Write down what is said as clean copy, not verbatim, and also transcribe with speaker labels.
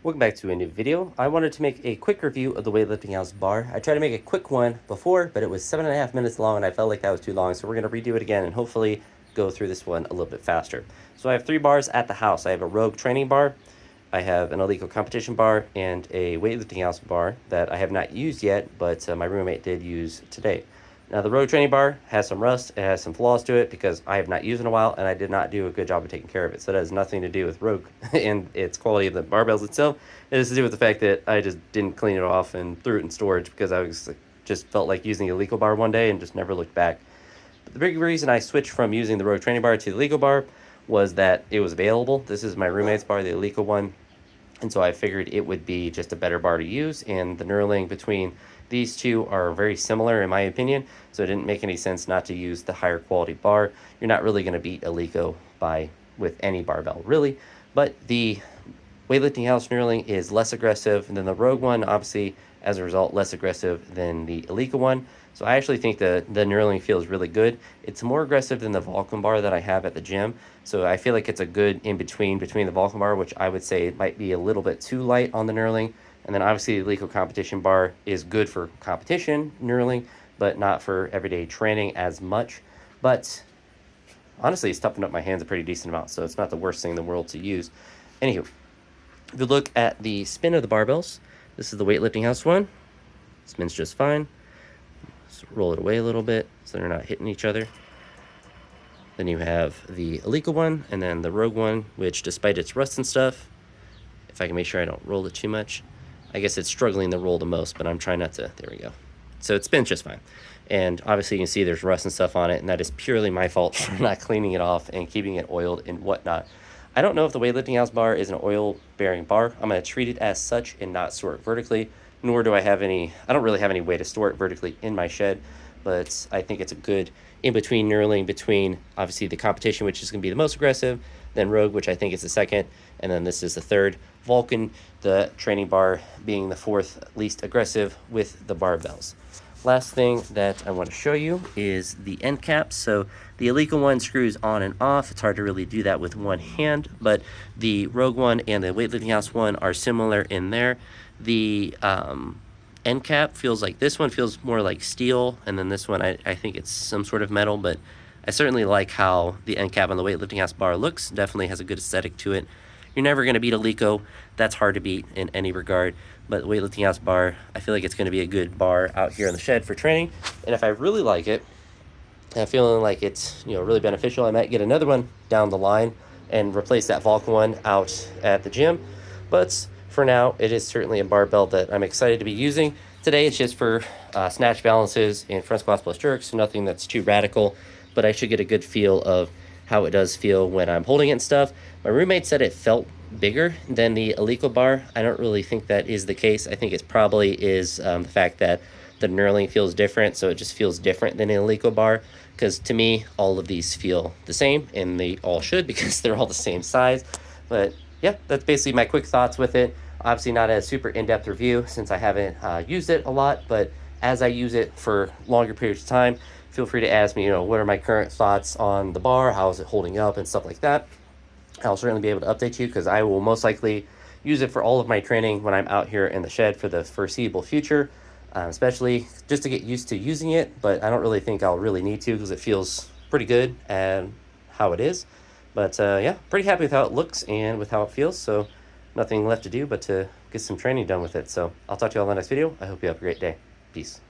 Speaker 1: Welcome back to a new video. I wanted to make a quick review of the Weightlifting House bar. I tried to make a quick one before, but it was 7.5 minutes long and I felt like that was too long. So we're going to redo it again and hopefully go through this one a little bit faster. So I have 3 bars at the house. I have a Rogue training bar, I have an Eleiko competition bar, and a Weightlifting House bar that I have not used yet, but my roommate did use today. Now the Rogue training bar has some rust, it has some flaws to it because I have not used it in a while and I did not do a good job of taking care of it. So that has nothing to do with Rogue and its quality of the barbells itself. It has to do with the fact that I just didn't clean it off and threw it in storage because I was just felt like using the Eleiko bar one day and just never looked back. But the big reason I switched from using the Rogue training bar to the Eleiko bar was that it was available. This is my roommate's bar, the Eleiko one. And so I figured it would be just a better bar to use, and the knurling between these two are very similar in my opinion, so it didn't make any sense not to use the higher quality bar. You're not really going to beat Eleiko with any barbell really, but the Weightlifting House knurling is less aggressive than the Rogue one, obviously as a result less aggressive than the Eleiko one. So I actually think the knurling feels really good. It's more aggressive than the Vulcan bar that I have at the gym. So I feel like it's a good in-between between the Vulcan bar, which I would say might be a little bit too light on the knurling. And then obviously the Eleiko competition bar is good for competition knurling, but not for everyday training as much. But honestly, it's toughened up my hands a pretty decent amount, so it's not the worst thing in the world to use. Anywho, if you look at the spin of the barbells, this is the Weightlifting House one. Spins just fine. Just roll it away a little bit so they're not hitting each other. Then you have the Eleiko one and then the Rogue one, which despite its rust and stuff, if I can make sure I don't roll it too much, I guess it's struggling to roll the most, but I'm trying not to. There we go. So it spins just fine. And obviously you can see there's rust and stuff on it, and that is purely my fault for not cleaning it off and keeping it oiled and whatnot. I don't know if the Weightlifting House bar is an oil-bearing bar. I'm going to treat it as such and not store it vertically, nor do I have any, I don't really have any way to store it vertically in my shed, but I think it's a good in-between knurling between, obviously, the competition, which is going to be the most aggressive, then Rogue, which I think is the second, and then this is the third. Vulcan, the training bar, being the fourth least aggressive with the barbells. Last thing that I want to show you is the end caps. So the Eleiko one screws on and off. It's hard to really do that with one hand, but the Rogue one and the Weightlifting House one are similar in there. The end cap feels like, this one feels more like steel, and then this one I think it's some sort of metal, but I certainly like how the end cap on the Weightlifting House bar looks. Definitely has a good aesthetic to it. You're never going to beat Eleiko. That's hard to beat in any regard. But the Weightlifting House bar, I feel like it's going to be a good bar out here in the shed for training. And if I really like it, and I'm feeling like it's really beneficial, I might get another one down the line and replace that Vulcan one out at the gym. But for now, it is certainly a barbell that I'm excited to be using. Today it's just for snatch balances and front squats plus jerks, so nothing that's too radical, but I should get a good feel of how it does feel when I'm holding it and stuff. My roommate said it felt bigger than the Eleiko bar. I don't really think that is the case. I think it probably is the fact that the knurling feels different, so it just feels different than an Eleiko bar, because to me, all of these feel the same, and they all should because they're all the same size. But yeah, that's basically my quick thoughts with it. Obviously not a super in-depth review since I haven't used it a lot, but as I use it for longer periods of time, feel free to ask me, what are my current thoughts on the bar, how is it holding up and stuff like that. I'll certainly be able to update you because I will most likely use it for all of my training when I'm out here in the shed for the foreseeable future, especially just to get used to using it, but I don't really think I'll really need to because it feels pretty good and how it is. But yeah, pretty happy with how it looks and with how it feels, so nothing left to do but to get some training done with it. So I'll talk to you all in the next video. I hope you have a great day. Peace.